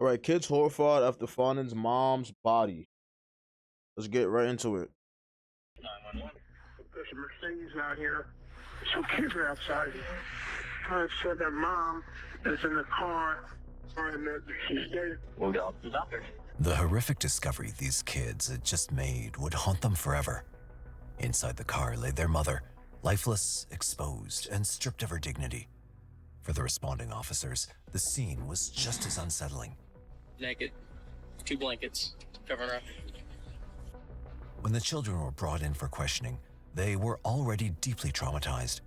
All right, kids horrified after finding mom's body. Let's get right into it. There's a Mercedes out here. Some kids are outside. Said their mom is in the car and that she's dead. We'll go to the doctor. The horrific discovery these kids had just made would haunt them forever. Inside the car lay their mother, lifeless, exposed, and stripped of her dignity. For the responding officers, the scene was just as unsettling. Naked, 2 blankets covering her up. When the children were brought in for questioning, they were already deeply traumatized.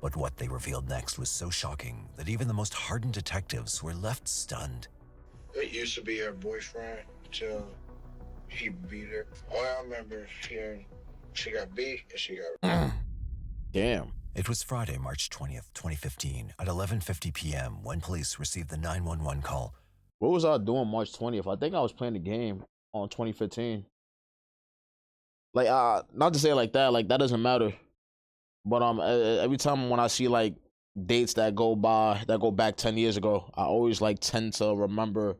But what they revealed next was so shocking that even the most hardened detectives were left stunned. It used to be her boyfriend until he beat her. All I remember is hearing she got beat and she got... Damn. It was Friday, March 20th, 2015, at 11:50 p.m. when police received the 911 call. What was I doing March 20th? I think I was playing the game on 2015. Like, not to say it like that doesn't matter. But every time when I see like dates that go back 10 years ago, I always like tend to remember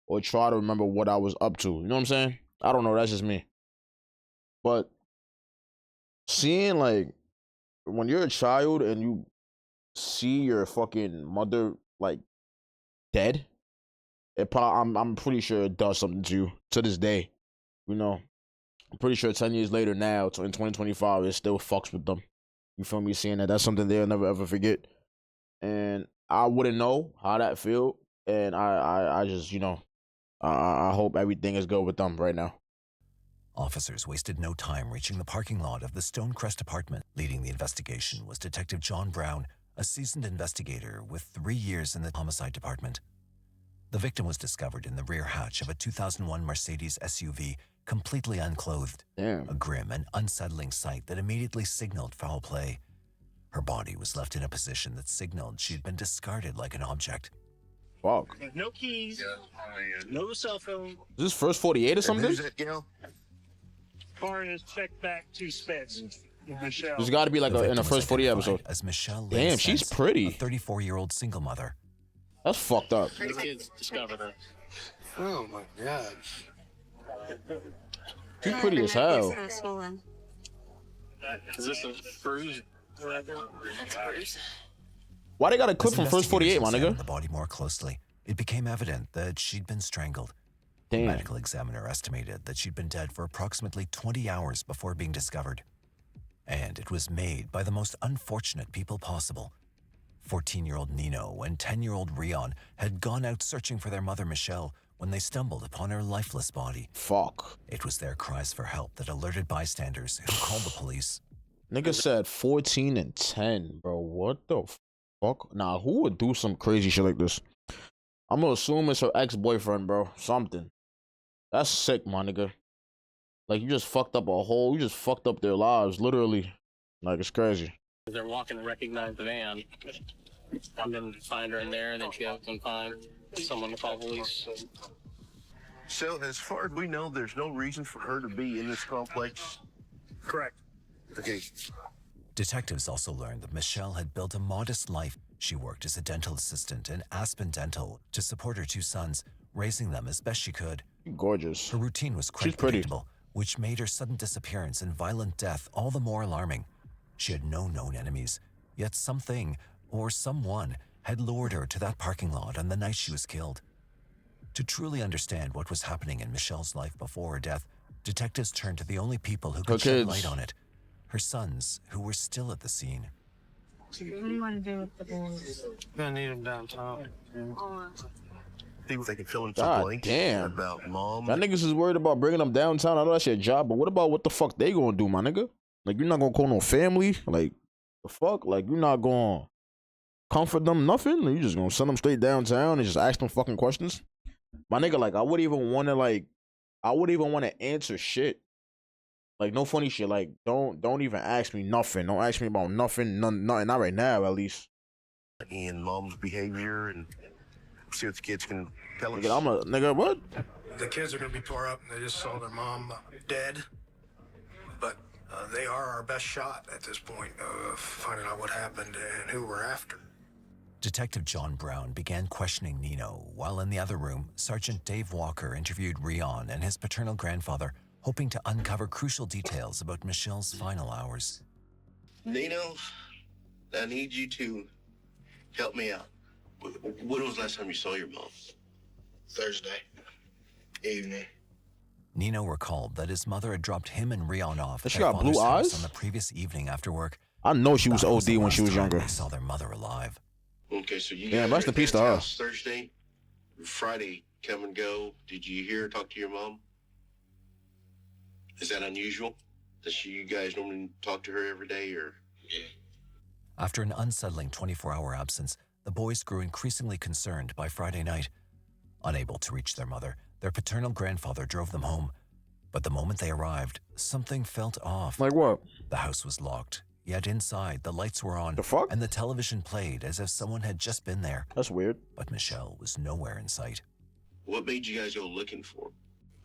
or try to remember what I was up to. You know what I'm saying? I don't know, that's just me. But seeing like when you're a child and you see your fucking mother like dead, I'm pretty sure it does something to you to this day. You know, I'm pretty sure 10 years later now, in 2025, it still fucks with them. You feel me? Seeing that's something they'll never ever forget. And I wouldn't know how that feel. And I just, I hope everything is good with them right now. Officers wasted no time reaching the parking lot of the Stonecrest apartment. Leading the investigation was Detective John Brown, a seasoned investigator with 3 years in the homicide department. The victim was discovered in the rear hatch of a 2001 Mercedes SUV, completely unclothed. Damn. A grim and unsettling sight that immediately signaled foul play. Her body was left in a position that signaled she'd been discarded like an object. Fuck. No keys, no cell phone. Is this first 48 or something? Who's that, Gail? Foreign is checked back to Spence. Michelle. There's got to be like in the victim was first 48 identified episode. as Michelle Damn, Lynn she's Spence, pretty. a 34-year-old single mother. That's fucked up. The kids discovered her. Oh my God. She's pretty as hell. Is this a bruise? Why they got a clip As from first 48, my investigators nigga? examined the body more closely, it became evident that she'd been strangled. The Damn. medical examiner estimated that she'd been dead for approximately 20 hours before being discovered. And it was made by the most unfortunate people possible. 14-year-old Nino and 10-year-old Rion had gone out searching for their mother Michelle when they stumbled upon her lifeless body. Fuck. It was their cries for help that alerted bystanders who called the police. Nigga said 14 and 10, bro. What the fuck? Nah, who would do some crazy shit like this? I'm gonna assume it's her ex-boyfriend, bro. Something. That's sick, my nigga. Like, you just fucked up their lives, literally. Like, it's crazy. They're walking and recognize the van. And then find her in there, and then she goes and find someone to call police. So, as far as we know, there's no reason for her to be in this complex. Correct. Okay. Detectives also learned that Michelle had built a modest life. She worked as a dental assistant in Aspen Dental to support her 2 sons, raising them as best she could. Gorgeous. Her routine was She's quite pretty. predictable, which made her sudden disappearance and violent death all the more alarming. She had no known enemies, yet something, or someone, had lured her to that parking lot on the night she was killed. To truly understand what was happening in Michelle's life before her death, detectives turned to the only people who could shed kids. light on it, her sons, who were still at the scene. What do you want to do with the boys? Gonna need him downtown. See if they can fill in some God blanks damn. about mom. That niggas is worried about bringing them downtown. I know that's your job, but what about what the fuck they gonna do, my nigga? Like, you're not gonna call no family? Like, the fuck? Like, you're not gonna comfort them, nothing? You just gonna send them straight downtown and just ask them fucking questions? My nigga, like, I wouldn't even wanna answer shit. Like, no funny shit. Like, don't even ask me nothing. Don't ask me about nothing. Nothing. Not right now, at least. And mom's behavior and see what the kids can tell us. Nigga, what? The kids are going to be tore up. They just saw their mom dead. But they are our best shot at this point of finding out what happened and who we're after. Detective John Brown began questioning Nino, while in the other room, Sergeant Dave Walker interviewed Rion and his paternal grandfather, hoping to uncover crucial details about Michelle's final hours. Nino, I need you to help me out. When was the last time you saw your mom? Thursday evening. Nino recalled that his mother had dropped him and Rion off at She their got blue father's house eyes? on the previous evening after work. I know she was That OD the when she last was time younger. They saw their mother alive. Okay, so you Yeah, guys rest were in at peace to Dad's her. house Thursday, Friday, come and go. Did you hear or talk to your mom? Is that unusual? Does you guys normally talk to her every day, or? Yeah. After an unsettling 24-hour absence, the boys grew increasingly concerned by Friday night. Unable to reach their mother, their paternal grandfather drove them home. But the moment they arrived, something felt off. Like what? The house was locked, yet inside the lights were on The fuck? and the television played as if someone had just been there. That's weird. But Michelle was nowhere in sight. What made you guys go looking for?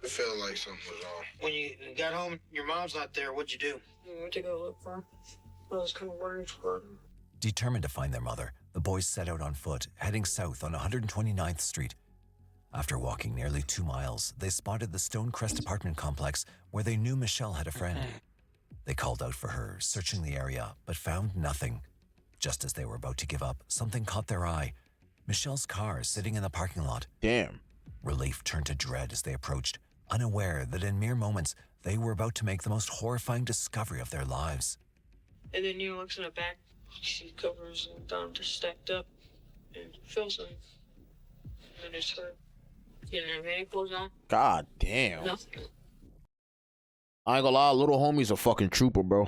I felt like something was wrong. When you got home, your mom's not there. What'd you do? I went to go look for him. I was kind of worried for him. Determined to find their mother, the boys set out on foot, heading south on 129th Street. After walking nearly 2 miles, they spotted the Stonecrest apartment complex where they knew Michelle had a friend. They called out for her, searching the area, but found nothing. Just as they were about to give up, something caught their eye. Michelle's car sitting in the parking lot. Damn. Relief turned to dread as they approached, unaware that in mere moments, they were about to make the most horrifying discovery of their lives. And then you looks in the back, she covers and down just stacked up and feels something. And it's her. She didn't have any clothes on. God damn. Nothing. I ain't gonna lie, little homie's a fucking trooper, bro.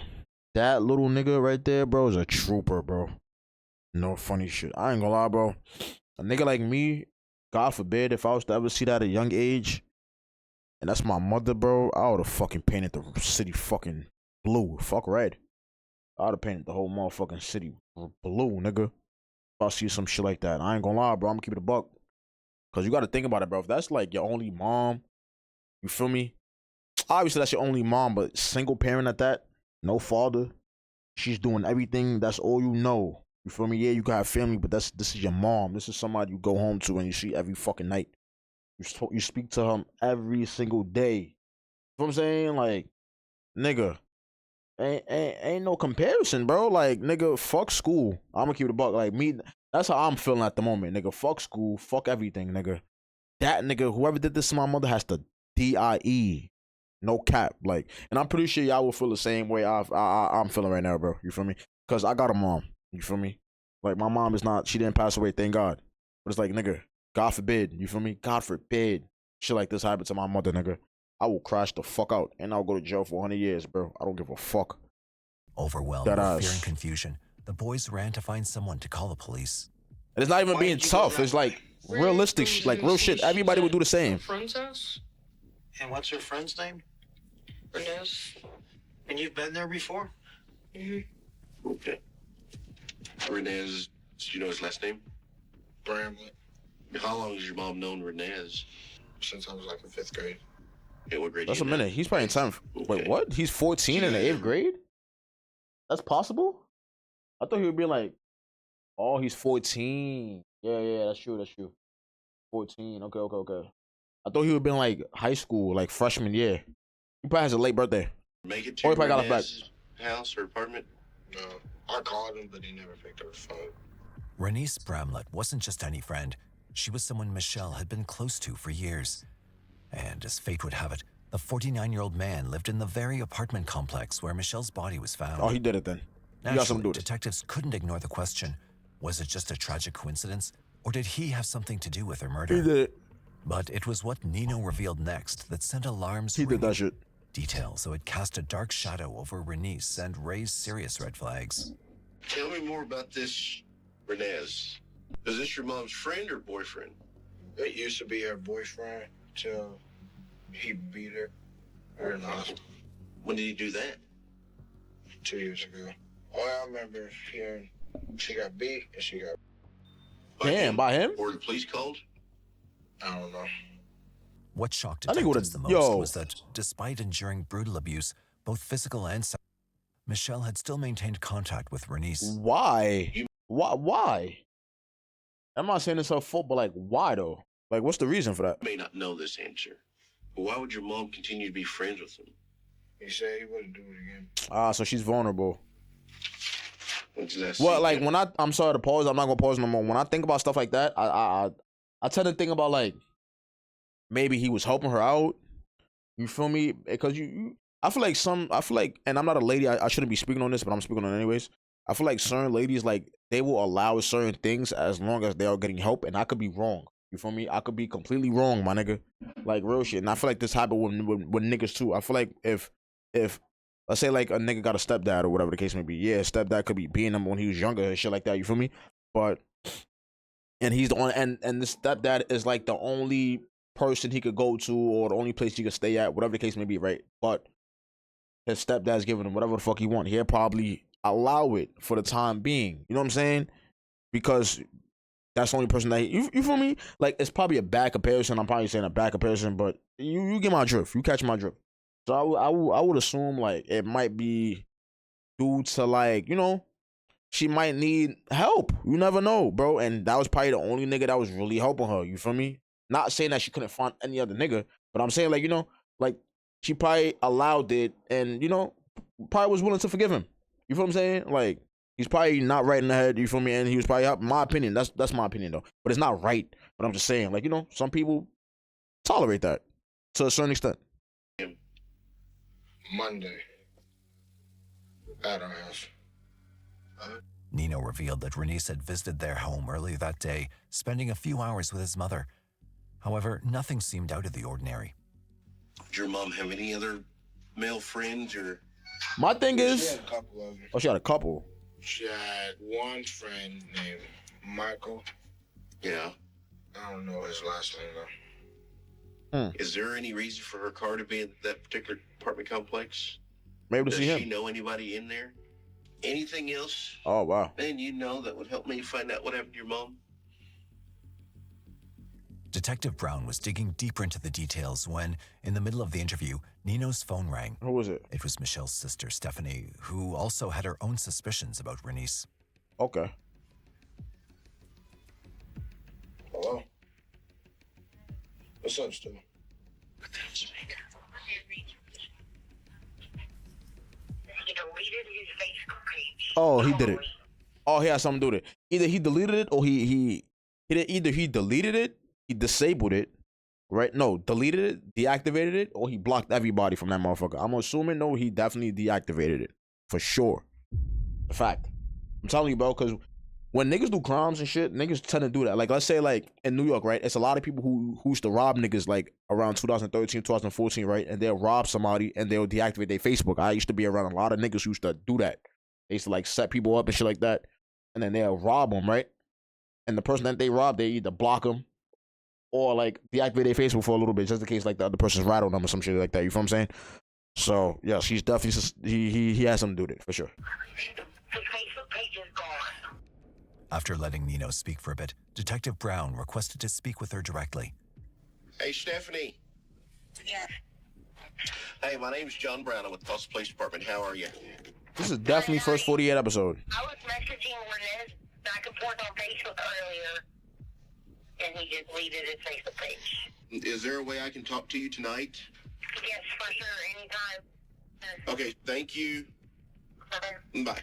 That little nigga right there, bro, is a trooper, bro. No funny shit. I ain't gonna lie, bro. A nigga like me, God forbid, if I was to ever see that at a young age, and that's my mother, bro, I would have fucking painted the city fucking blue. Fuck red. I would have painted the whole motherfucking city blue, nigga. If I see some shit like that. I ain't gonna lie, bro. I'm gonna keep it a buck. Cause you gotta think about it, bro. If that's like your only mom, you feel me? Obviously, that's your only mom, but single parent at that, no father. She's doing everything. That's all you know. You feel me? Yeah, you can have family, but this is your mom. This is somebody you go home to and you see every fucking night. You speak to him every single day. You know what I'm saying? Like, nigga, ain't no comparison, bro. Like, nigga, fuck school. I'm gonna keep it a buck. Like, me, that's how I'm feeling at the moment, nigga. Fuck school, fuck everything, nigga. That nigga, whoever did this to my mother has to DIE. No cap. Like, and I'm pretty sure y'all will feel the same way I'm feeling right now, bro. You feel me? Because I got a mom. You feel me? Like, my mom is not, she didn't pass away, thank God. But it's like, nigga, God forbid. You feel me? God forbid shit like this happened to my mother, nigga. I will crash the fuck out and I'll go to jail for 100 years, bro. I don't give a fuck. Overwhelmed That with ass. fear and confusion, the boys ran to find someone to call the police. And it's not even Why being did you go tough. that It's like way? realistic, like real shit. Everybody would do the same. Friend's house? And what's her friend's name? Renee's. And you've been there before? Mm-hmm. Okay. Renez, do you know his last name? Bramlett, How long has your mom known Renez? since I was like in 5th grade. Okay, what grade? That's a you in now? minute. He's probably in 10th. Wait, Okay. what? He's 14 in the 8th grade? That's possible? I thought he would be like, oh, he's 14. Yeah, that's true. 14. Okay. I thought he would be in like high school, like freshman year. He probably has a late birthday. Make it Oh, to he probably got us back. Renez's house or apartment? No, I called him, but he never picked up his phone. Renice Bramlett wasn't just any friend. She was someone Michelle had been close to for years. And as fate would have it, the 49-year-old man lived in the very apartment complex where Michelle's body was found. Oh, he did it then. He got something to do with it. Detectives couldn't ignore the question, was it just a tragic coincidence, or did he have something to do with her murder? He did it. But it was what Nino revealed next that sent alarms He did ringing. that shit. Details that would cast a dark shadow over Renice and raise serious red flags. Tell me more about this Renez. Is this your mom's friend or boyfriend? It used to be her boyfriend till he beat her in the hospital When did he do that? 2 years ago. All I remember is hearing she got beat and she got, Damn, by him? Or the police called? I don't know. What shocked I think it would've- detectives the most was that, despite enduring brutal abuse, both physical and sexual, Michelle had still maintained contact with Renice. Why? Why? I'm not saying it's her fault, but like, why though? Like, what's the reason for that? You may not know this answer, but why would your mom continue to be friends with him? He said he wouldn't do it again. So she's vulnerable. What does that Well, seem like like? I'm sorry to pause. I'm not gonna pause no more. When I think about stuff like that, I tend to think about like maybe he was helping her out. You feel me? Because I feel like, and I'm not a lady. I shouldn't be speaking on this, but I'm speaking on it anyways. I feel like certain ladies, like, they will allow certain things as long as they are getting help, and I could be wrong. You feel me? I could be completely wrong, my nigga. Like, real shit. And I feel like this happened with niggas too. I feel like if let's say like a nigga got a stepdad or whatever the case may be, yeah, stepdad could be beating him when he was younger and shit like that. You feel me? But and he's the one, and this stepdad is like the only person he could go to or the only place he could stay at, whatever the case may be, right? But his stepdad's giving him whatever the fuck he want. He'll probably allow it for the time being. You know what I'm saying? Because that's the only person that you feel me? Like, it's probably a bad comparison. I'm probably saying a bad comparison, but you get my drift. You catch my drift. So I would assume like it might be due to like, you know, she might need help. You never know, bro. And that was probably the only nigga that was really helping her. You feel me? Not saying that she couldn't find any other nigga, but I'm saying like, you know, like she probably allowed it and, you know, probably was willing to forgive him. You feel what I'm saying? Like, he's probably not right in the head, you feel me? And he was probably up. My opinion, that's my opinion though. But it's not right. But I'm just saying, like, you know, some people tolerate that to a certain extent. Monday. At our house. Nino revealed that Renice had visited their home earlier that day, spending a few hours with his mother. However, nothing seemed out of the ordinary. Did your mom have any other male friends or? My thing She is, had a couple of them. she had a couple. She had one friend named Michael. Yeah. I don't know his last name though. Is there any reason for her car to be in that particular apartment complex? Maybe to Does see she him. know anybody in there? Anything else? Oh wow. Then you know that would help me find out what happened to your mom. Detective Brown was digging deeper into the details when, in the middle of the interview, Nino's phone rang. Who was it? It was Michelle's sister, Stephanie, who also had her own suspicions about Renice. Okay. Hello? What's up, Stu? He deleted his Facebook page. Oh, he did it. Oh, he had something to do with it. Either he deleted it or he did. Either he deleted it, he disabled it, right? No, deleted it, deactivated it, or he blocked everybody from that motherfucker. I'm assuming no, he definitely deactivated it for sure. The fact. I'm telling you, bro, because when niggas do crimes and shit, niggas tend to do that. Like, let's say, like, in New York, right? It's a lot of people who used to rob niggas, like, around 2013, 2014, right? And they'll rob somebody and they'll deactivate their Facebook. I used to be around a lot of niggas who used to do that. They used to, like, set people up and shit like that. And then they'll rob them, right? And the person that they rob, they either block them or, like, deactivate their Facebook for a little bit, just in case, like, the other person's rattled them or some shit like that. You feel what I'm saying? So, yeah, she's definitely, he has something to do with it, for sure. His Facebook page is gone. After letting Nino speak for a bit, Detective Brown requested to speak with her directly. Hey, Stephanie. Yes. Hey, my name's John Brown. I'm with the Tulsa Police Department. How are you? This is definitely first 48 episode. I was messaging Renez back and forth on Facebook earlier, and he just deleted his Facebook page. Is there a way I can talk to you tonight? Yes, for sure, anytime. Okay, thank you. Bye.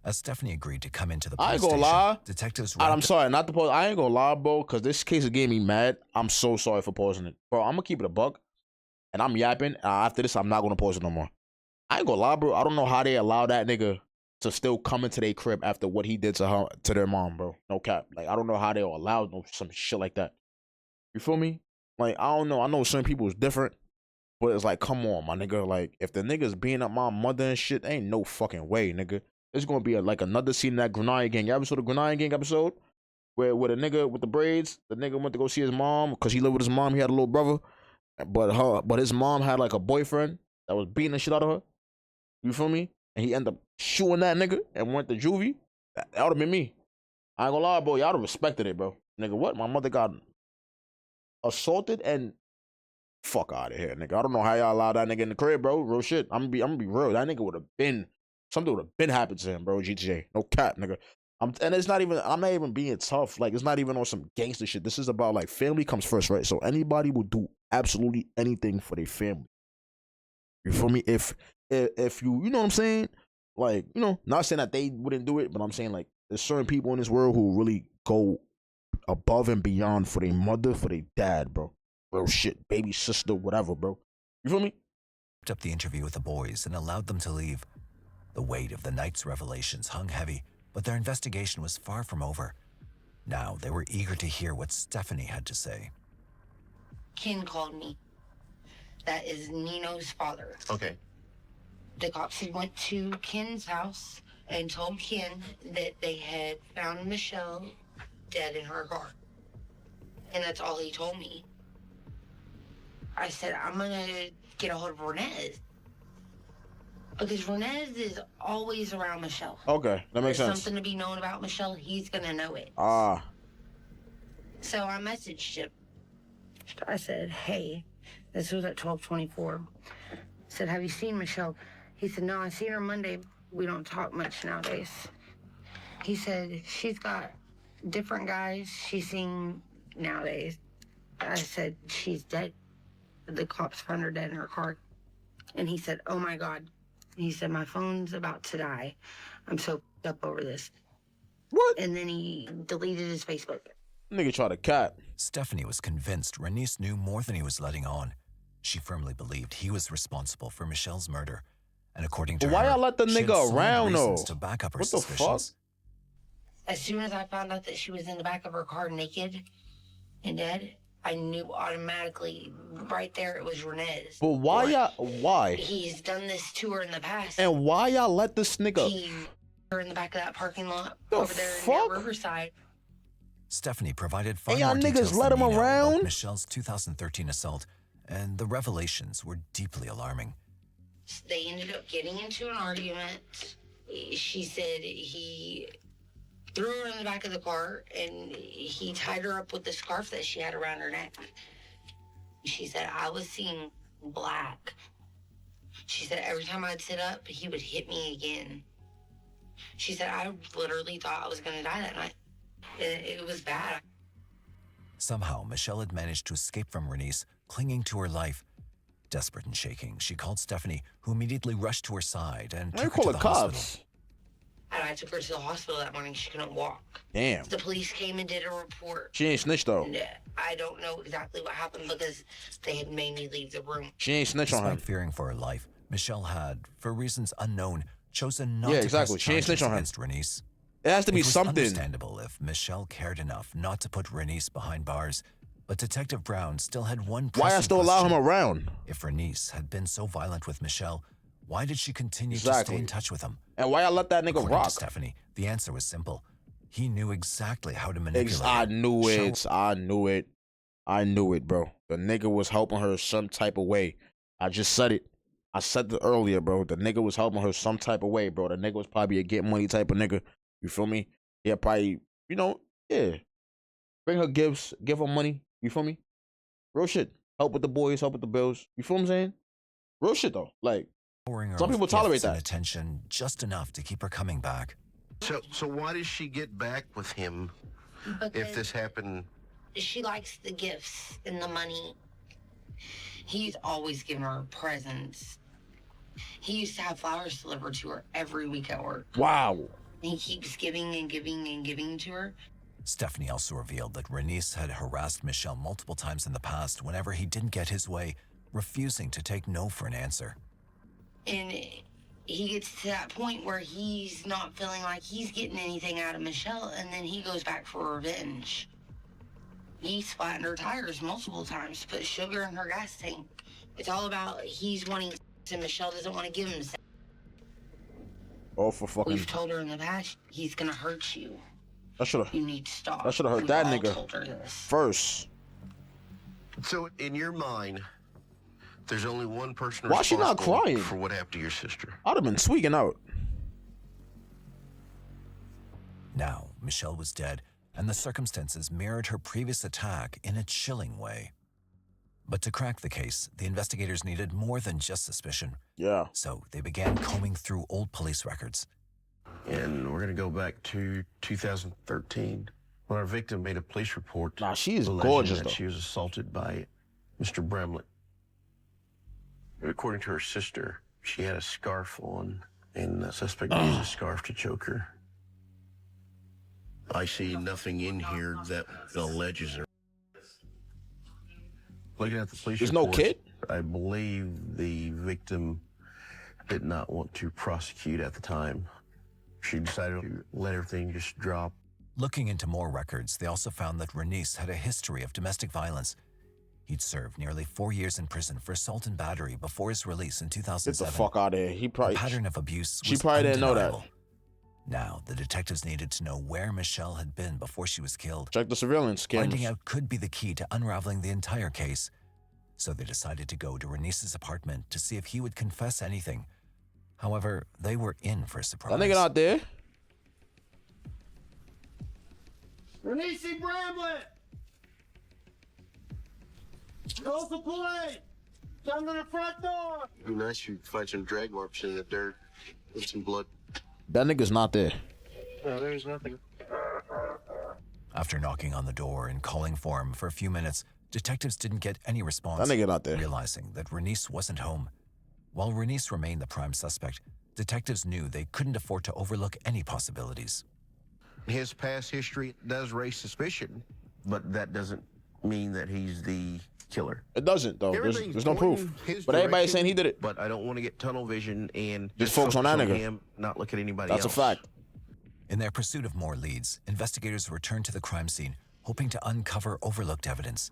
As Stephanie agreed to come into the I police ain't gonna station, lie. detectives I'm wrapped sorry, not the pause. I ain't gonna lie, bro, because this case is getting me mad. I'm so sorry for pausing it. Bro, I'm gonna keep it a buck, and I'm yapping. After this, I'm not gonna pause it no more. I ain't gonna lie, bro. I don't know how they allow that nigga to still come into their crib after what he did to her, to their mom, bro. No cap. Like, I don't know how they allow some shit like that. You feel me? Like, I don't know. I know certain people is different, but it's like, come on, my nigga. Like, if the nigga's beating up my mother and shit, ain't no fucking way, nigga. It's gonna be like another scene in that Grenada Gang. You ever saw the Grenada Gang episode? Where the nigga with the braids, the nigga went to go see his mom because he lived with his mom. He had a little brother, but his mom had like a boyfriend that was beating the shit out of her. You feel me? And he ended up shooting that nigga and went to juvie. That would have been me. I ain't gonna lie, bro. Y'all would have respected it, bro. Nigga, what? My mother got assaulted and fuck out of here, nigga. I don't know how y'all allowed that nigga in the crib, bro. Real shit. I'm gonna be real. That nigga would have been. Something would have been happened to him, bro. GTA. No cap, nigga. And it's not even. I'm not even being tough. Like it's not even on some gangster shit. This is about like family comes first, right? So anybody will do absolutely anything for their family. You feel me? If you know what I'm saying, like not saying that they wouldn't do it, but I'm saying like there's certain people in this world who really go above and beyond for their mother, for their dad, bro. Real shit, baby sister, whatever, bro. You feel me? Up the interview with the boys and allowed them to leave. The weight of the night's revelations hung heavy, but their investigation was far from over. Now they were eager to hear what Stephanie had to say. Ken called me. That is Nino's father. Okay. The cops had went to Ken's house and told Ken that they had found Michelle dead in her car. And that's all he told me. I said, I'm gonna get a hold of Renez. Because Renez is always around Michelle. Okay, that makes There's sense. something to be known about Michelle, he's gonna know it. Ah, So I messaged him. I said, hey, this was at 12:24. I said, have you seen Michelle? He said, no, I seen her Monday. We don't talk much nowadays. He said, she's got different guys she's seen nowadays. I said, she's dead. The cops found her dead in her car. And he said, oh my God. He said, my phone's about to die. I'm so up over this. what? And then he deleted his Facebook. Nigga try to cat. Stephanie was convinced Renice knew more than he was letting on. She firmly believed he was responsible for Michelle's murder. And according to But why her, y'all let the she had nigga solid around, reasons though? to back up her What the fuck? suspicions. As soon as I found out that she was in the back of her car naked and dead, I knew automatically right there it was Renez. But why? He's done this to her in the past. And why y'all let this nigga? He her in the back of that parking lot The over there fuck? near Riverside. Stephanie provided far Hey, y'all more niggas details let than him Nino about around? Michelle's 2013 assault, and the revelations were deeply alarming. They ended up getting into an argument. She said he threw her in the back of the car and he tied her up with the scarf that she had around her neck. She said, I was seeing black. She said, every time I'd sit up, he would hit me again. She said, I literally thought I was going to die that night. It was bad. Somehow, Michelle had managed to escape from Renice, clinging to her life. Desperate and shaking, she called Stephanie, who immediately rushed to her side and Why you took her call to the the hospital. cops? And I took her to the hospital that morning. She couldn't walk. Damn. The police came and did a report. She ain't snitched though. And I don't know exactly what happened because they had made me leave the room. She ain't snitch on him. Despite fearing for her life, Michelle had, for reasons unknown, chosen not Yeah, to exactly. press She ain't charges snitch on him. against Renice. It has to be It was something. understandable if Michelle cared enough not to put Renice behind bars, but Detective Brown still had one Why I pressing still allow him question. around? If Renice had been so violent with Michelle, why did she continue to Exactly. stay in touch with him? And why y'all let that nigga According to rock? Stephanie, the answer was simple. He knew exactly how to manipulate I her, knew show it. I knew it. I knew it, bro. The nigga was helping her some type of way. I just said it. I said it earlier, bro. The nigga was helping her some type of way, bro. The nigga was probably a get money type of nigga. You feel me? Yeah, probably, yeah. Bring her gifts, give her money. You feel me? Real shit. Help with the boys, help with the bills. You feel what I'm saying? Real shit, though. Like, Showering her some with people tolerate gifts and that. attention just enough to keep her coming back. So why does she get back with him if Because this happened? she likes the gifts and the money. He's always given her presents. He used to have flowers delivered to her every week at work. wow. He keeps giving and giving and giving to her. Stephanie also revealed that Renice had harassed Michelle multiple times in the past whenever he didn't get his way, refusing to take no for an answer. And he gets to that point where he's not feeling like he's getting anything out of Michelle, and then he goes back for revenge. He's flattened her tires multiple times, put sugar in her gas tank. It's all about he's wanting sex and Michelle doesn't want to give him sex. Oh, for fucking. We've told her in the past, he's gonna hurt you. I should have You need to stop. That shoulda hurt We've that all nigga. told her this. first. So in your mind, there's only one person Why she not responsible crying? for what happened to your sister. I'd have been tweaking out. Now, Michelle was dead, and the circumstances mirrored her previous attack in a chilling way. But to crack the case, the investigators needed more than just suspicion. Yeah. So they began combing through old police records. And we're going to go back to 2013 when our victim made a police report. Nah, she is alleging gorgeous, that though. she was assaulted by Mr. Bramlett. According to her sister, she had a scarf on, and the suspect used a scarf to choke her. I see nothing in here that alleges her. Looking at the police There's no reports, kid? I believe the victim did not want to prosecute at the time. She decided to let everything just drop. Looking into more records, they also found that Renice had a history of domestic violence. He'd served nearly 4 years in prison for assault and battery before his release in Get 2007. the fuck out of here. He probably. The pattern of abuse She was probably didn't know that. undeniable. Now, the detectives needed to know where Michelle had been before she was killed. Check the surveillance Finding cameras. out could be the key to unraveling the entire case. So they decided to go to Renice's apartment to see if he would confess anything. However, they were in for a surprise. That nigga out there. Renice Bramlett! Go to play! Come to the front door! It'd be nice if you find some drag marks in the dirt with some blood. That nigga's not there. No, there's nothing. After knocking on the door and calling for him for a few minutes, detectives didn't get any response. That nigga not there. Realizing that Renice wasn't home. While Renice remained the prime suspect, detectives knew they couldn't afford to overlook any possibilities. His past history does raise suspicion, but that doesn't mean that he's the killer. It doesn't, though. Everything's There's no proof. pointing his But everybody's direction, saying he did it. But I don't want to get tunnel vision and Just focus on that nigga. him, not look at anybody That's else. a fact. In their pursuit of more leads, investigators returned to the crime scene, hoping to uncover overlooked evidence.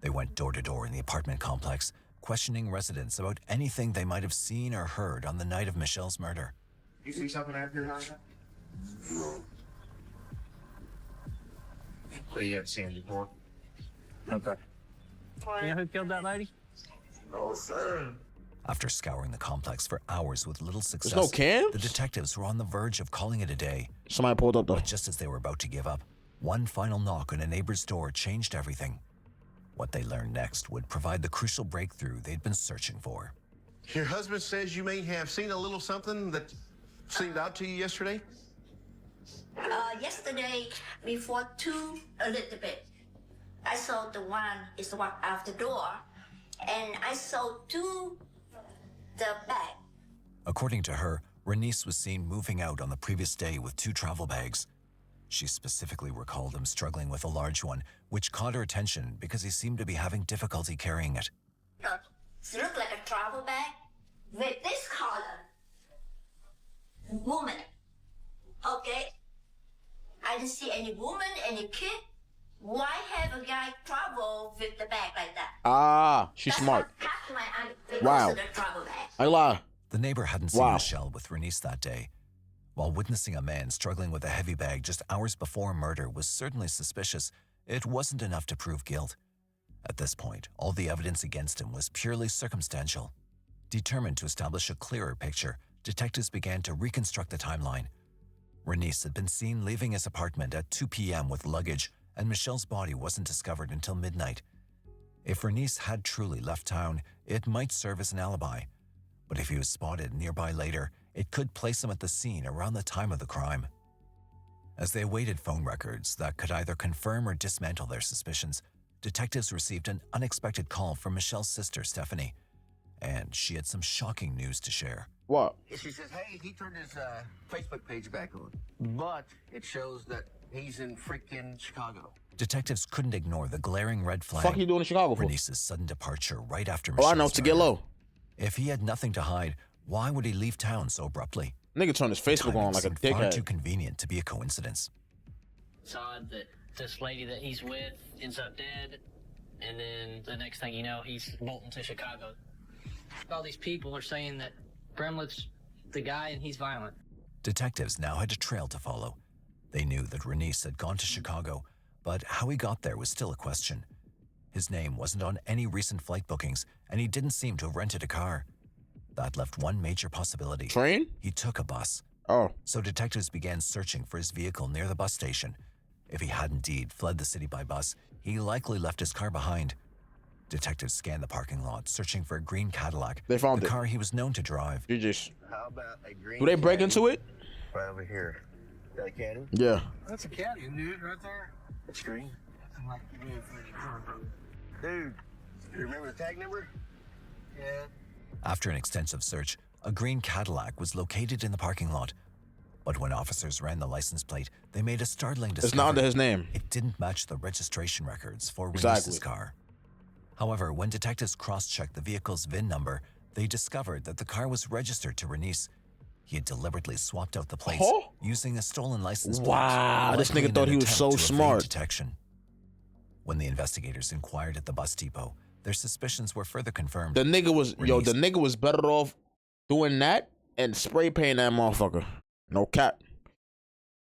They went door to door in the apartment complex, questioning residents about anything they might have seen or heard on the night of Michelle's murder. You see something out here, Hunter? What you have seen before? Okay. You know who killed that lady? No, sir. After scouring the complex for hours with little success, no cams? the detectives were on the verge of calling it a day. Somebody pulled up, though. But just as they were about to give up, one final knock on a neighbor's door changed everything. What they learned next would provide the crucial breakthrough they'd been searching for. Your husband says you may have seen a little something that seemed out to you yesterday? Yesterday, before 2 a little bit, I saw the one is walk out the door, and I saw 2 the bag. According to her, Renice was seen moving out on the previous day with 2 travel bags. She specifically recalled him struggling with a large one, which caught her attention because he seemed to be having difficulty carrying it. It looked like a travel bag with this color. Woman. Okay. I didn't see any woman, any kid. Why have a guy travel with the bag like that? Ah, she's That's smart. what caught my eye because Wow. of the travel bag. I lie. The neighbor hadn't seen Wow. Michelle with Renice that day. While witnessing a man struggling with a heavy bag just hours before murder was certainly suspicious, it wasn't enough to prove guilt. At this point, all the evidence against him was purely circumstantial. Determined to establish a clearer picture, detectives began to reconstruct the timeline. Renice had been seen leaving his apartment at 2 p.m. with luggage, and Michelle's body wasn't discovered until midnight. If Renice had truly left town, it might serve as an alibi. But if he was spotted nearby later, it could place him at the scene around the time of the crime. As they awaited phone records that could either confirm or dismantle their suspicions, detectives received an unexpected call from Michelle's sister, Stephanie, and she had some shocking news to share. What? She says, hey, he turned his Facebook page back on. But it shows that he's in freaking Chicago. Detectives couldn't ignore the glaring red flag. Fuck you doing in Chicago for? Renice's sudden departure right after Oh, Michelle's I know, to get murder. low. If he had nothing to hide, why would he leave town so abruptly? Nigga turned his Facebook Timing on like a seemed far too dickhead. convenient to be a coincidence. It's odd that this lady that he's with ends up dead, and then the next thing you know, he's bolting to Chicago. All these people are saying that Bramlett's the guy and he's violent. Detectives now had a trail to follow. They knew that Renice had gone to Chicago, but how he got there was still a question. His name wasn't on any recent flight bookings, and he didn't seem to have rented a car. That left one major possibility. Train? He took a bus. Oh. So detectives began searching for his vehicle near the bus station. If he had indeed fled the city by bus, he likely left his car behind. Detectives scanned the parking lot, searching for a green Cadillac, They found the it. car he was known to drive. GG's. How about a green Do they break into it? right over here. Got a caddy? Yeah. That's a caddy, dude, right there. It's green. I'm like, Dude, you remember the tag number? yeah. After an extensive search, a green Cadillac was located in the parking lot. But when officers ran the license plate, they made a startling discovery. It's not under his name. It didn't match the registration records for Exactly. Renice's car. However, when detectives cross-checked the vehicle's VIN number, they discovered that the car was registered to Renice. He had deliberately swapped out the plates Huh? using a stolen license plate. Wow, this likely nigga in thought an he was attempt so to evade smart. detection. When the investigators inquired at the bus depot, their suspicions were further confirmed. The nigga was the nigga was better off doing that and spray painting that motherfucker. No cap.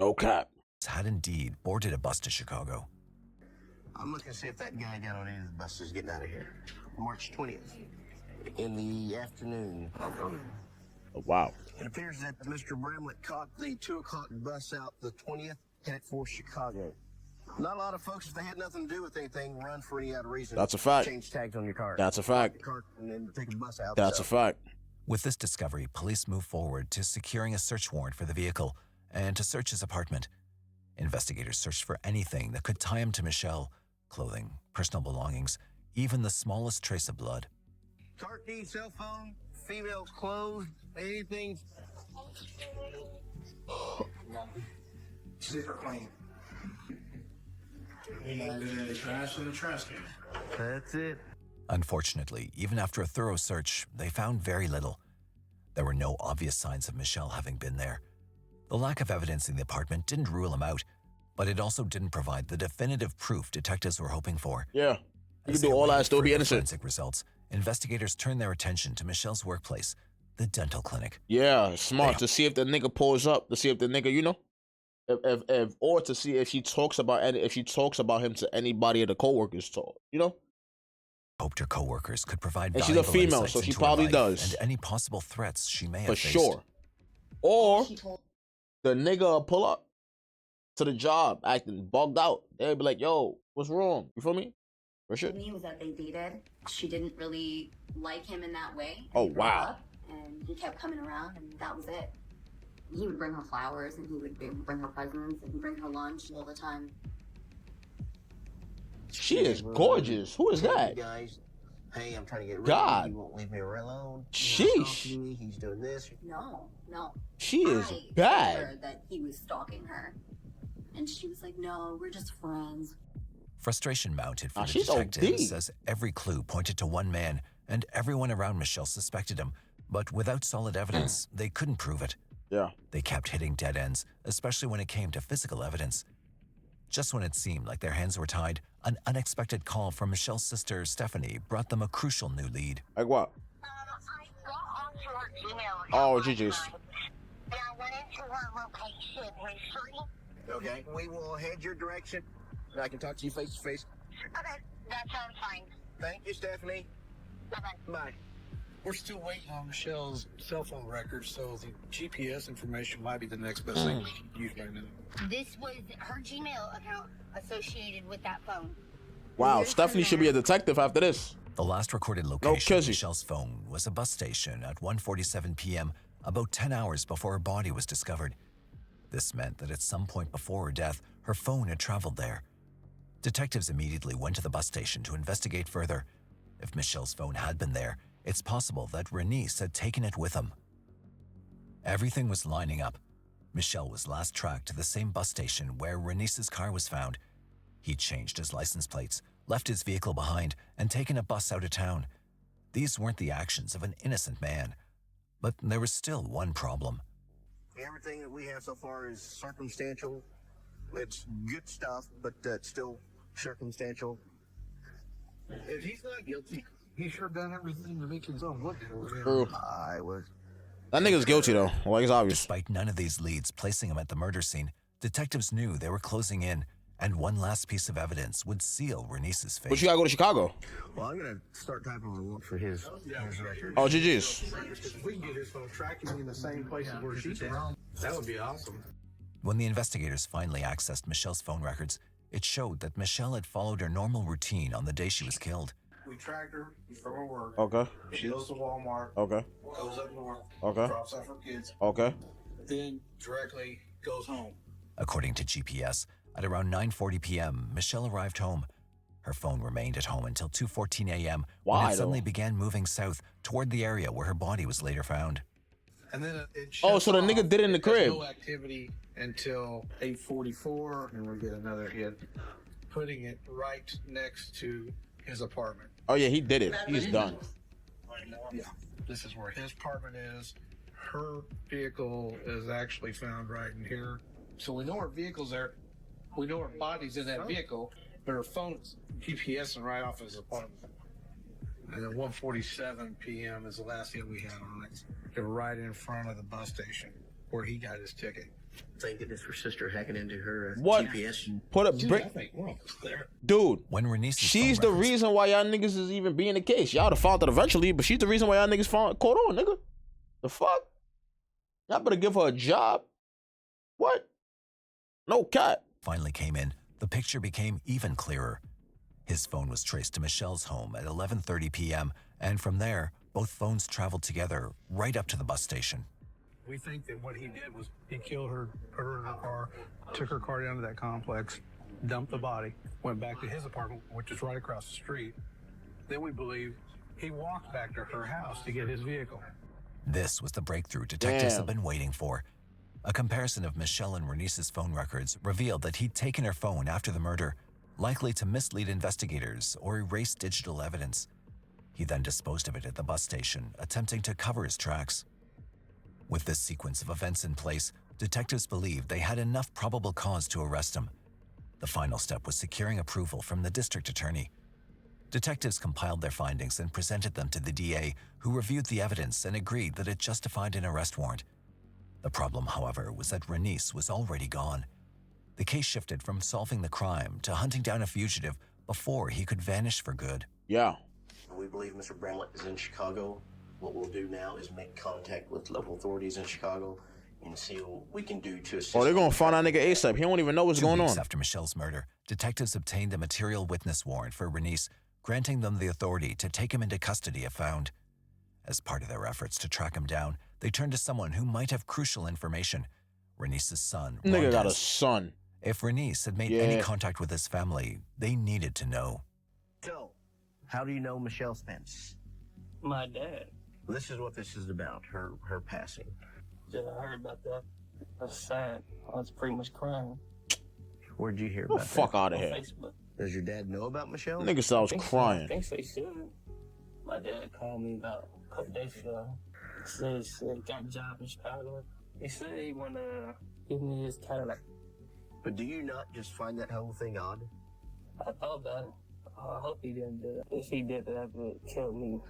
No cap. Had indeed boarded a bus to Chicago. I'm looking to see if that guy got on any of the buses getting out of here. March 20th, in the afternoon. Oh, wow. It appears that Mr. Bramlett caught the 2 o'clock bus out the 20th, headed for Chicago. Not a lot of folks, if they had nothing to do with anything, run for any other reason. That's a fact. Change tags on your car. That's a fact. Your car and then take a bus out. That's a fact. With this discovery, police moved forward to securing a search warrant for the vehicle and to search his apartment. Investigators searched for anything that could tie him to Michelle: clothing, personal belongings, even the smallest trace of blood. Car key, cell phone, female's clothes, anything. Super clean. Trash in the trash can. That's it. Unfortunately, even after a thorough search, they found very little. There were no obvious signs of Michelle having been there. The lack of evidence in the apartment didn't rule him out, but it also didn't provide the definitive proof detectives were hoping for. Yeah. You As can do they all that, awaited still be further innocent. forensic results, investigators turned their attention to Michelle's workplace, the dental clinic. Yeah, smart. To see if the nigga pulls up, to see if the nigga, you know, or to see if she talks about him to anybody of the coworkers, you know. Hoped her coworkers could provide And she's a valuable female, insights so she into her probably life does. and any possible threats she may For have faced. sure. Or the nigga pull up to the job acting bugged out. They'd be like, "Yo, what's wrong?" You feel me? For sure. To me was that they dated. She didn't really like him in that way. Oh, They broke wow. up, and he kept coming around, and that was it. He would bring her flowers, and he would bring her presents, and bring her lunch all the time. She is gorgeous. Who is Hey, that? you guys, hey, I'm trying to get rid God. of you. You won't leave me alone. Sheesh. He's doing this. No. She is I told bad. her that he was stalking her, and she was like, "No, we're just friends." Frustration mounted for the she's detectives OD. as every clue pointed to one man, and everyone around Michelle suspected him. But without solid evidence, they couldn't prove it. Yeah. They kept hitting dead ends, especially when it came to physical evidence. Just when it seemed like their hands were tied, an unexpected call from Michelle's sister, Stephanie, brought them a crucial new lead. Like what? I got onto her email. Oh, GG's. And I went into her location recently. Okay, we will head your direction. And I can talk to you face to face. Okay, that sounds fine. Thank you, Stephanie. Bye-bye. Bye. We're still waiting on Michelle's cell phone records, so the GPS information might be the next best thing we can use right now. This was her Gmail account associated with that phone. Wow, Stephanie should be a detective after this. The last recorded location of kizzy. Michelle's phone was a bus station at 1:47 p.m., about 10 hours before her body was discovered. This meant that at some point before her death, her phone had traveled there. Detectives immediately went to the bus station to investigate further. If Michelle's phone had been there, it's possible that Renice had taken it with him. Everything was lining up. Michelle was last tracked to the same bus station where Renice's car was found. He'd changed his license plates, left his vehicle behind, and taken a bus out of town. These weren't the actions of an innocent man. But there was still one problem. Everything that we have so far is circumstantial. It's good stuff, but it's still circumstantial. If he's not guilty, he's sure done everything to make his own look good. True. I was. That nigga's guilty though. Like it's obvious. Despite none of these leads placing him at the murder scene, detectives knew they were closing in, and one last piece of evidence would seal Renice's fate. But you gotta go to Chicago. Well, I'm gonna start typing on a warrant for his record. Oh, GG's. If we can get his phone tracking in the same places where she's at, that would be awesome. When the investigators finally accessed Michelle's phone records, it showed that Michelle had followed her normal routine on the day she was killed. We tracked her from her work. Okay. She goes to Walmart. Okay. Goes up north. Okay. Drops off her kids. Okay. then directly goes home. According to GPS, at around 9:40 p.m., Michelle arrived home. Her phone remained at home until 2:14 a.m. when Why, it suddenly though? began moving south toward the area where her body was later found. And then it Oh, shuts so the off. nigga did it in the There's crib. no activity until 8:44, and we get another hit, putting it right next to his apartment. Oh yeah, he did it. He's done. Yeah, this is where his apartment is. Her vehicle is actually found right in here. So we know her vehicle's there. We know her body's in that vehicle, but her phone's GPSing right off his apartment. And then 1:47 p.m. is the last hit we had on it. They're right in front of the bus station where he got his ticket. Thank goodness for sister hacking into her What? GPS. Put a Dude, brick, I think we're almost there. dude. When Renice's She's phone the records- reason why y'all niggas is even being the case. Y'all would have found it eventually, but she's the reason why y'all niggas found caught on, nigga. The fuck? Y'all better give her a job. What? No cat. finally came in, the picture became even clearer. His phone was traced to Michelle's home at 11:30 p.m., and from there, both phones traveled together right up to the bus station. We think that what he did was he killed her, put her in her car, took her car down to that complex, dumped the body, went back to his apartment, which is right across the street. Then we believe he walked back to her house to get his vehicle. This was the breakthrough detectives Damn. had been waiting for. A comparison of Michelle and Renice's phone records revealed that he'd taken her phone after the murder, likely to mislead investigators or erase digital evidence. He then disposed of it at the bus station, attempting to cover his tracks. With this sequence of events in place, detectives believed they had enough probable cause to arrest him. The final step was securing approval from the district attorney. Detectives compiled their findings and presented them to the DA, who reviewed the evidence and agreed that it justified an arrest warrant. The problem, however, was that Renice was already gone. The case shifted from solving the crime to hunting down a fugitive before he could vanish for good. Yeah. We believe Mr. Bramlett is in Chicago. What we'll do now is make contact with local authorities in Chicago and see what we can do to assist. Oh, they're gonna find that nigga ASAP. He don't even know what's 2 going weeks on. after Michelle's murder, detectives obtained a material witness warrant for Renice, granting them the authority to take him into custody if found. As part of their efforts to track him down, they turned to someone who might have crucial information: Renice's son, Nigga got a Rondez. son. If Renice had made any Yeah. contact with his family, they needed to know. So, how do you know Michelle Spence? My dad. This is what this is about, her passing. Just heard about that. That's sad. I was pretty much crying Where'd you hear Get about the fuck out on of here. Facebook. that? Does your dad know about Michelle? Nigga said I was I crying. think so, he should. My dad called me about a couple days ago. Said he got a job in Chicago. He said he want to give me his Cadillac. But do you not just find that whole thing odd? I thought about it. I hope he didn't do it. If he did, that would kill me.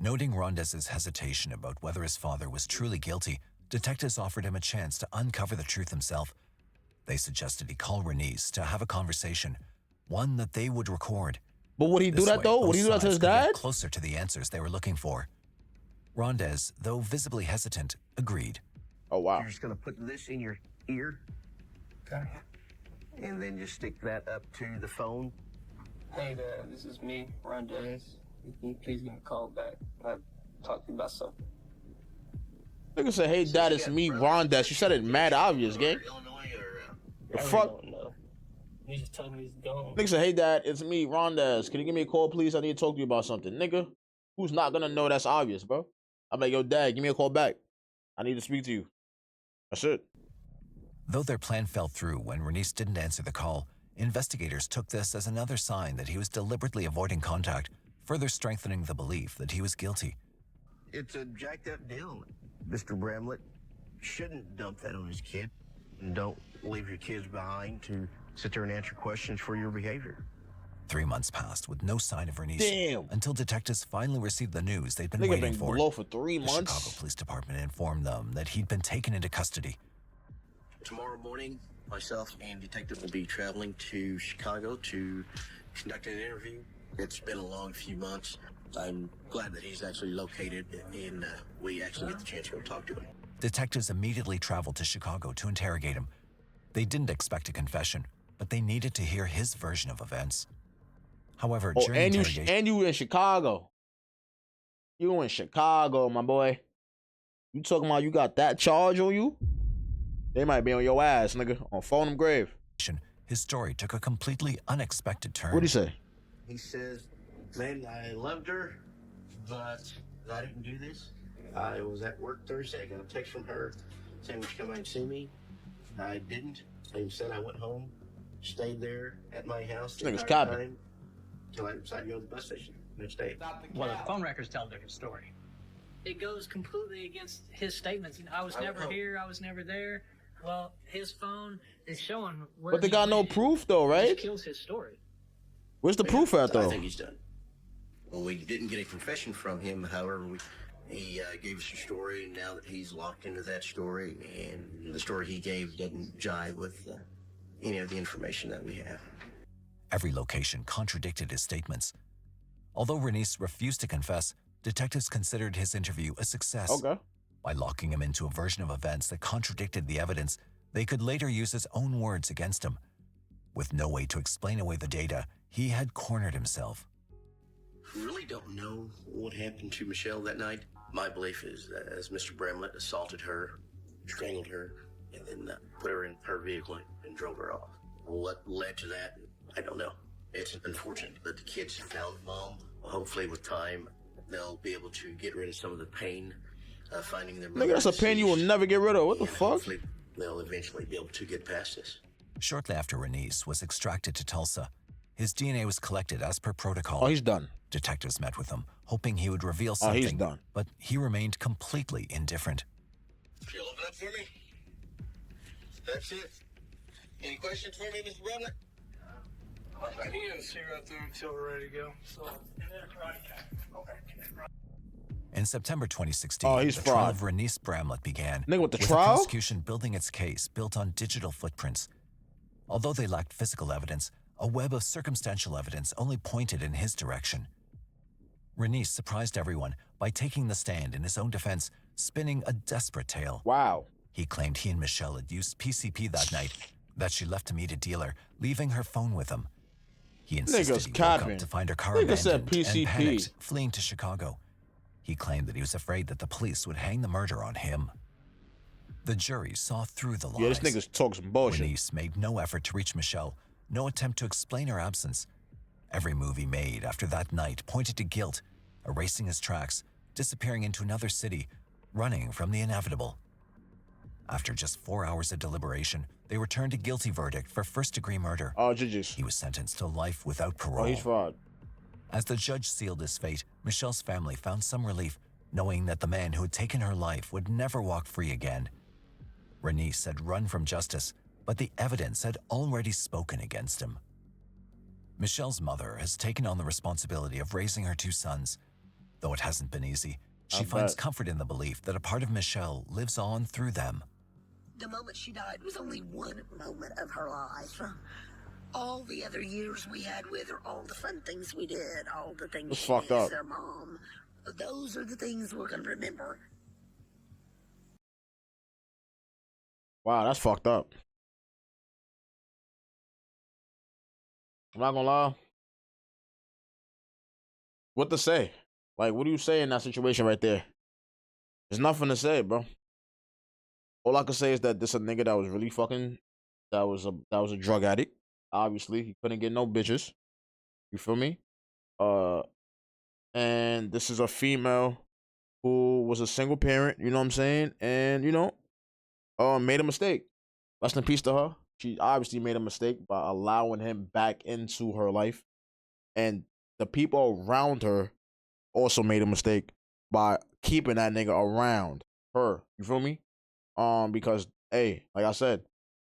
Noting Rondez's hesitation about whether his father was truly guilty, detectives offered him a chance to uncover the truth himself. They suggested he call Renice to have a conversation, one that they would record. But would he do This that way, though? both Would he do that to sides his could get dad? closer to the answers they were looking for. Rondez, though visibly hesitant, agreed. Oh wow. You're just gonna put this in your ear Okay. and then just stick that up to the phone. Hey, Dad, this is me, Rondez. Can you please give me a call back? I'll talk to you about something. Nigga said, "Hey dad, it's me, Rondez." You said it mad obvious, gang. Illinois or The I fuck? really don't know. He just told me he's gone. Nigga said, "Hey dad, it's me, Rondez. Can you give me a call, please? I need to talk to you about something." Nigga, who's not gonna know that's obvious, bro? I'm like, "Yo, dad, give me a call back. I need to speak to you." That's it. Though their plan fell through when Renice didn't answer the call, investigators took this as another sign that he was deliberately avoiding contact, further strengthening the belief that he was guilty. It's a jacked up deal. Mr. Bramlett shouldn't dump that on his kid. And don't leave your kids behind to sit there and answer questions for your behavior. 3 months passed with no sign of Renice. Damn. Until detectives finally received the news they'd been Nigga waiting been for. below for 3 The months. Chicago Police Department informed them that he'd been taken into custody. tomorrow morning, myself and detective will be traveling to Chicago to conduct an interview. It's been a long few months. I'm glad that he's actually located and we actually get the chance to go talk to him. Detectives immediately traveled to Chicago to interrogate him. They didn't expect a confession, but they needed to hear his version of events. However, Oh, during and interrogation, you in Chicago. You in Chicago, my boy. You talking about you got that charge on you? They might be on your ass, nigga, on Farnham Grave. His story took a completely unexpected turn. What'd he say? He says, man, I loved her, but I didn't do this. I was at work Thursday. I got a text from her saying, would you come out and see me? I didn't. I said I went home, stayed there at my house the This nigga's entire capping. time until I decided to go to the bus station next day. Well, the phone records tell a different story. It goes completely against his statements. I was never here. I was never there. Well, his phone is showing where. But they got no proof though, This right? kills his story. Where's the proof at I though? think he's done. Well, we didn't get a confession from him. However, he gave us a story. Now that he's locked into that story, and the story he gave doesn't jive with any of the information that we have. Every location contradicted his statements. Although Renice refused to confess, detectives considered his interview a success. Okay. By locking him into a version of events that contradicted the evidence, they could later use his own words against him. With no way to explain away the data, he had cornered himself. We really don't know what happened to Michelle that night. My belief is that as Mr. Bramlett assaulted her, strangled her, and then put her in her vehicle and drove her off. What led to that, I don't know. It's unfortunate that the kids found Mom. Hopefully with time, they'll be able to get rid of some of the pain finding their mother. Nigga, that's a pain you will never get rid of. What the fuck? Hopefully they'll eventually be able to get past this. Shortly after Renice was extracted to Tulsa, his DNA was collected as per protocol. Oh, he's done. Detectives met with him, hoping he would reveal Oh, something. he's done. But he remained completely indifferent. You'll open up for me? That's it. Any questions for me, Mr. Bramlett? I need to see right there until we're ready to go. So, In September 2016, Oh, he's the trial fraud. of Renice Bramlett began. Nigga, with the the trial? prosecution building its case built on digital footprints. Although they lacked physical evidence, a web of circumstantial evidence only pointed in his direction. Renice surprised everyone by taking the stand in his own defense, spinning a desperate tale. Wow. He claimed he and Michelle had used PCP that night, that she left to meet a dealer, leaving her phone with him. He insisted Nigga's he woke capping. up to find her car Nigga said abandoned and PCP. panicked, fleeing to Chicago. He claimed that he was afraid that the police would hang the murder on him. The jury saw through the lies. Yeah, this nigga's talking some bullshit. Renice made no effort to reach Michelle, no attempt to explain her absence. Every move he made after that night pointed to guilt, erasing his tracks, disappearing into another city, running from the inevitable. After just 4 hours of deliberation, they returned a guilty verdict for first-degree murder. Oh, GG's. He was sentenced to life without parole. Oh, he's fraud. As the judge sealed his fate, Michelle's family found some relief, knowing that the man who had taken her life would never walk free again. Renice had run from justice, but the evidence had already spoken against him. Michelle's mother has taken on the responsibility of raising her two sons. Though it hasn't been easy, she finds comfort in the belief that a part of Michelle lives on through them. The moment she died was only one moment of her life. All the other years we had with her, all the fun things we did, all the things It's she fucked did as up. their mom, those are the things we're going to remember. Wow, that's fucked up. I'm not gonna lie. What to say? Like, what do you say in that situation right there? There's nothing to say, bro. All I can say is that this a nigga that was really fucking, that was a drug addict. Obviously, he couldn't get no bitches. You feel me? And this is a female who was a single parent. You know what I'm saying? And made a mistake. Rest in peace to her. She obviously made a mistake by allowing him back into her life. And the people around her also made a mistake by keeping that nigga around her. You feel me? Because, hey, like I said,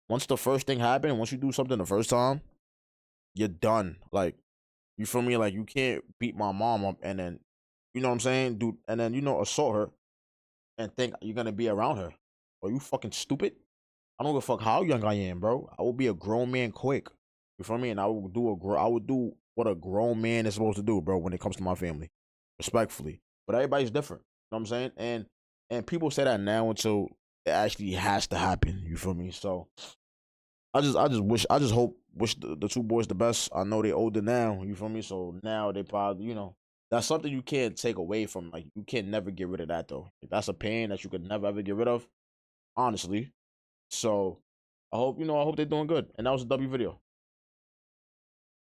once the first thing happened, once you do something the first time, you're done. Like, you feel me? Like, you can't beat my mom up and then, you know what I'm saying? Dude, and then, assault her and think you're gonna be around her. Are you fucking stupid? I don't give a fuck how young I am, bro. I will be a grown man quick. You feel me? And I would do what a grown man is supposed to do, bro, when it comes to my family. Respectfully. But everybody's different. You know what I'm saying? And people say that now until it actually has to happen. You feel me? So I wish the two boys the best. I know they older now, you feel me? So now they probably, that's something you can't take away from. Like, you can never get rid of that though. Like, that's a pain that you could never ever get rid of, honestly. So I hope they're doing good. And that was a W video.